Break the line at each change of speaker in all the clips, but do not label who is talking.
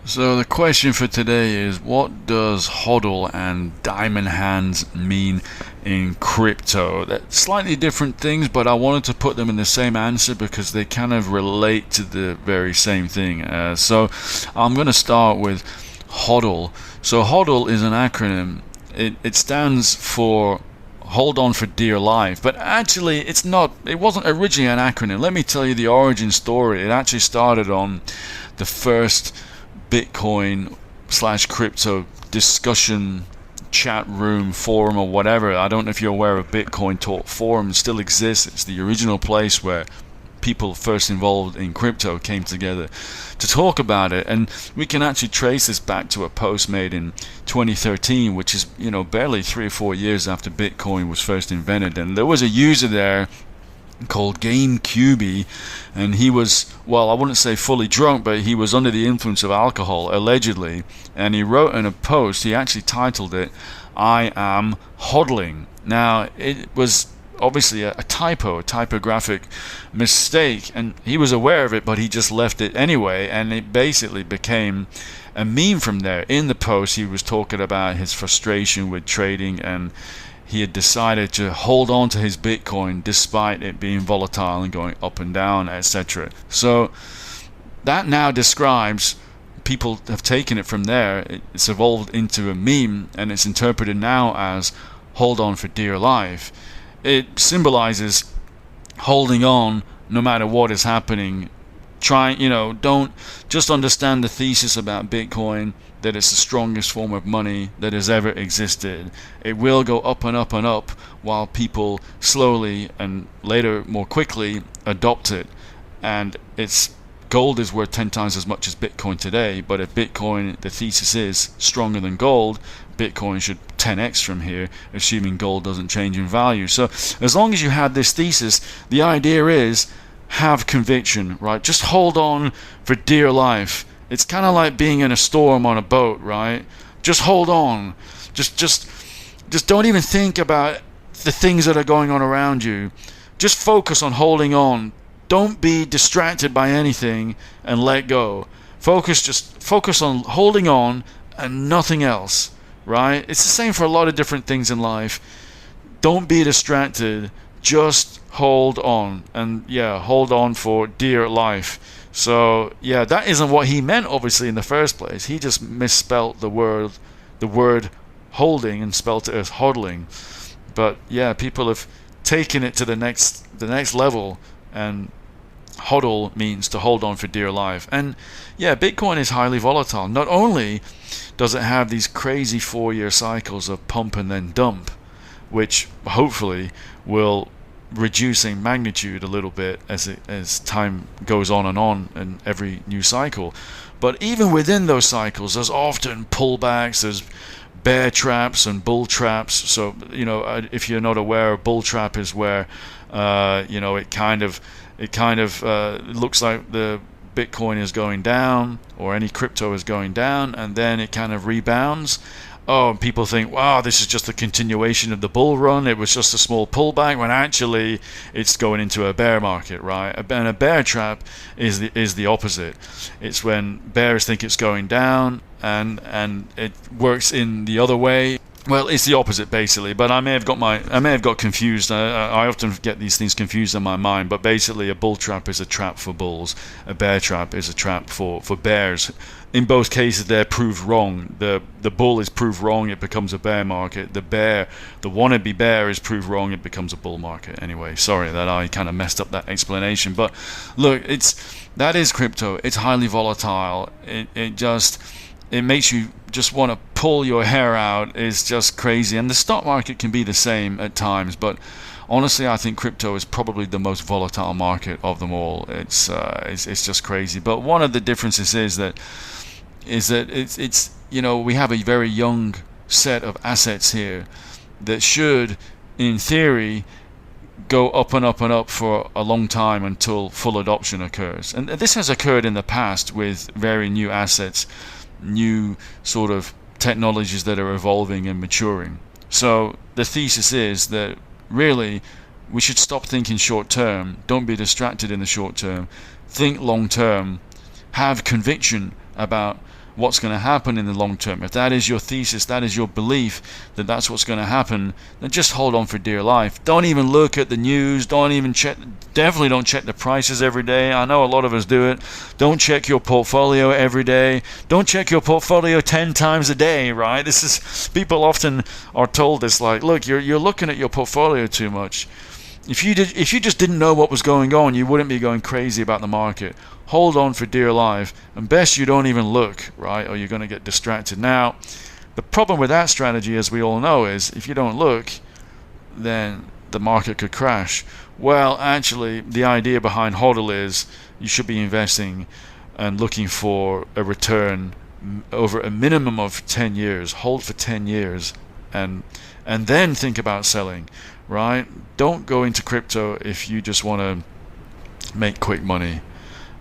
So the question for today is, what does HODL and diamond hands mean in crypto? They're slightly different things, but I wanted to put them in the same answer because they kind of relate to the very same thing. So I'm going to start with HODL. So HODL is an acronym. It stands for hold on for dear life, but actually it wasn't originally an acronym. Let me tell you the origin story. It actually started on the first Bitcoin slash crypto discussion chat room forum or whatever. I don't know if you're aware of Bitcoin Talk Forum. It still exists. It's the original place where people first involved in crypto came together to talk about it, and we can actually trace this back to a post made in 2013, which is barely 3 or 4 years after Bitcoin was first invented. And there was a user there called GameCube, and he was, well, I wouldn't say fully drunk, but he was under the influence of alcohol, allegedly, and he wrote in a post, he actually titled it, "I am hodling." Now, it was obviously a typo, a typographic mistake, and he was aware of it, but he just left it anyway, and it basically became a meme from there. In the post, he was talking about his frustration with trading, and he had decided to hold on to his Bitcoin despite it being volatile and going up and down, etc. So that now describes, people have taken it from there, it's evolved into a meme, and it's interpreted now as hold on for dear life. It symbolizes holding on no matter what is happening. Don't just understand the thesis about Bitcoin, that it's the strongest form of money that has ever existed. It will go up and up and up while people slowly and later more quickly adopt it. And gold is worth 10 times as much as Bitcoin today, but if Bitcoin, the thesis is stronger than gold, Bitcoin should 10x from here, assuming gold doesn't change in value. So as long as you have this thesis, the idea is have conviction, right? Just hold on for dear life. It's kind of like being in a storm on a boat, right? Just hold on. Just don't even think about the things that are going on around you. Just focus on holding on. Don't be distracted by anything and let go. Just focus on holding on and nothing else, right? It's the same for a lot of different things in life. Don't be distracted. Just hold on, and hold on for dear life. So that isn't what he meant, obviously, in the first place. He just misspelt the word holding and spelt it as hodling. But people have taken it to the next level, and hodl means to hold on for dear life. And Bitcoin is highly volatile. Not only does it have these crazy 4-year cycles of pump and then dump, which hopefully will reduce in magnitude a little bit as time goes on and every new cycle, but even within those cycles there's often pullbacks, there's bear traps and bull traps. So if you're not aware, a bull trap is where it kind of looks like the Bitcoin is going down, or any crypto is going down, and then it kind of rebounds. And people think, wow, this is just a continuation of the bull run. It was just a small pullback, when actually it's going into a bear market, right? And a bear trap is the opposite. It's when bears think it's going down, and it works in the other way. Well, it's the opposite basically, but I may have got confused. I often get these things confused in my mind, but basically a bull trap is a trap for bulls, a bear trap is a trap for bears. In both cases they're proved wrong. The bull is proved wrong, it becomes a bear market. The wannabe bear is proved wrong, it becomes a bull market. Anyway, sorry that I kind of messed up that explanation, but look, that is crypto. It's highly volatile. It makes you just want to pull your hair out. It's just crazy. And the stock market can be the same at times, but honestly I think crypto is probably the most volatile market of them all. It's just crazy. But one of the differences is that it's we have a very young set of assets here that should, in theory, go up and up and up for a long time until full adoption occurs. And this has occurred in the past with very new assets, new sort of technologies that are evolving and maturing. So the thesis is that really we should stop thinking short term. Don't be distracted in the short term. Think long term. Have conviction about what's going to happen in the long term. If that is your thesis, that is your belief that that's what's going to happen, then just hold on for dear life. Don't even look at the news. Don't even check. Definitely don't check the prices every day. I know a lot of us do it. Don't check your portfolio every day. Don't check your portfolio 10 times a day, right? This is, people often are told this, like, look, you're looking at your portfolio too much. If you just didn't know what was going on, you wouldn't be going crazy about the market. Hold on for dear life, and best you don't even look, right, or you're going to get distracted. Now, the problem with that strategy, as we all know, is if you don't look, then the market could crash. Well, actually, the idea behind HODL is you should be investing and looking for a return over a minimum of 10 years. Hold for 10 years, and then think about selling, right? Don't go into crypto if you just want to make quick money.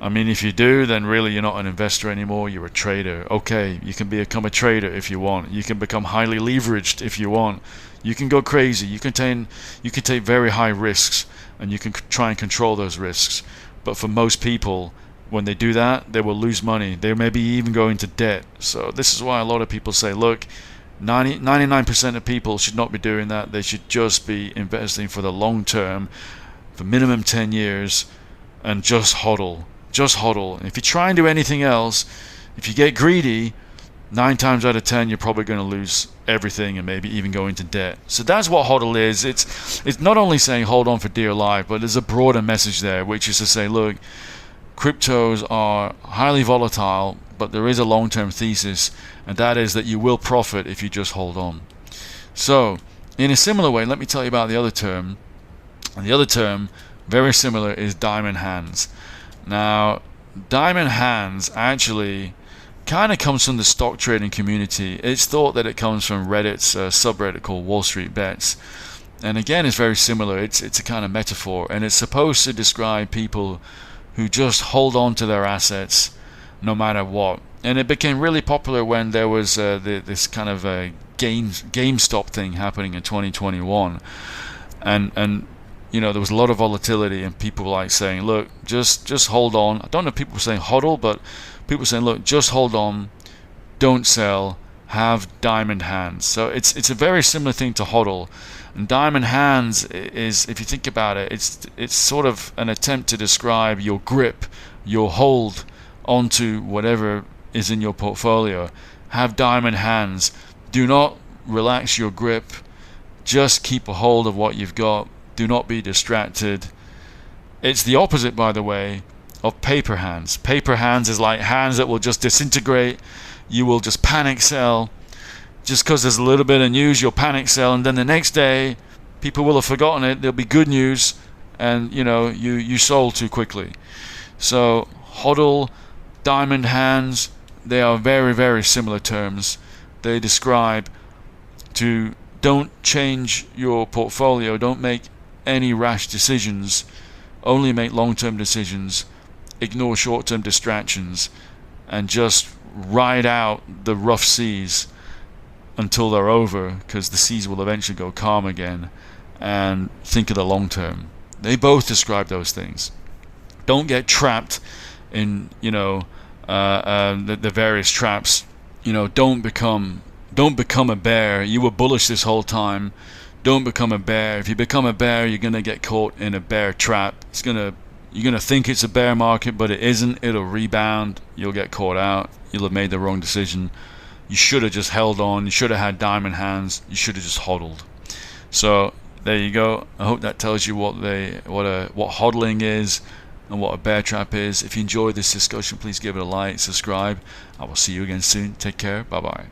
I mean, if you do, then really you're not an investor anymore, you're a trader. Okay, you can become a trader if you want. You can become highly leveraged if you want. You can go crazy. You can take very high risks, and you can try and control those risks. But for most people, when they do that, they will lose money. They may be even go into debt. So this is why a lot of people say, look, 99% of people should not be doing that. They should just be investing for the long term, for minimum 10 years, and just HODL. Just HODL. If you try and do anything else, if you get greedy, 9 times out of 10 you're probably going to lose everything and maybe even go into debt. So that's what HODL is. It's not only saying hold on for dear life, but there's a broader message there, which is to say, look, cryptos are highly volatile, but there is a long-term thesis, and that is that you will profit if you just hold on. So in a similar way, let me tell you about the other term. And the other term, very similar, is diamond hands. Now, diamond hands actually kind of comes from the stock trading community. It's thought that it comes from Reddit's subreddit called Wall Street Bets. And again, it's very similar. It's a kind of metaphor, and it's supposed to describe people who just hold on to their assets no matter what. And it became really popular when there was this kind of GameStop thing happening in 2021. And you know, there was a lot of volatility, and people were like saying, look, just hold on. I don't know if people were saying HODL, but people were saying, look, just hold on, don't sell, have diamond hands. So it's a very similar thing to HODL. And diamond hands is, if you think about it, it's sort of an attempt to describe your grip, your hold onto whatever is in your portfolio. Have diamond hands. Do not relax your grip. Just keep a hold of what you've got. Do not be distracted. It's the opposite, by the way, of paper hands. Paper hands is like hands that will just disintegrate. You will just panic sell. Just because there's a little bit of news, you'll panic sell, and then the next day, people will have forgotten it. There'll be good news, and you know you sold too quickly. So HODL, diamond hands, they are very, very similar terms. They describe to don't change your portfolio, don't make any rash decisions, only make long-term decisions, ignore short-term distractions, and just ride out the rough seas until they're over, because the seas will eventually go calm again, and think of the long term. They both describe those things. Don't get trapped in the various traps. Don't become a bear. You were bullish this whole time. Don't become a bear. If you become a bear, you're gonna get caught in a bear trap. You're gonna think it's a bear market, but it isn't. It'll rebound. You'll get caught out. You'll have made the wrong decision. You should have just held on. You should have had diamond hands. You should have just hodled. So there you go. I hope that tells you what hodling is and what a bear trap is. If you enjoyed this discussion, please give it a like, subscribe. I will see you again soon. Take care. Bye bye.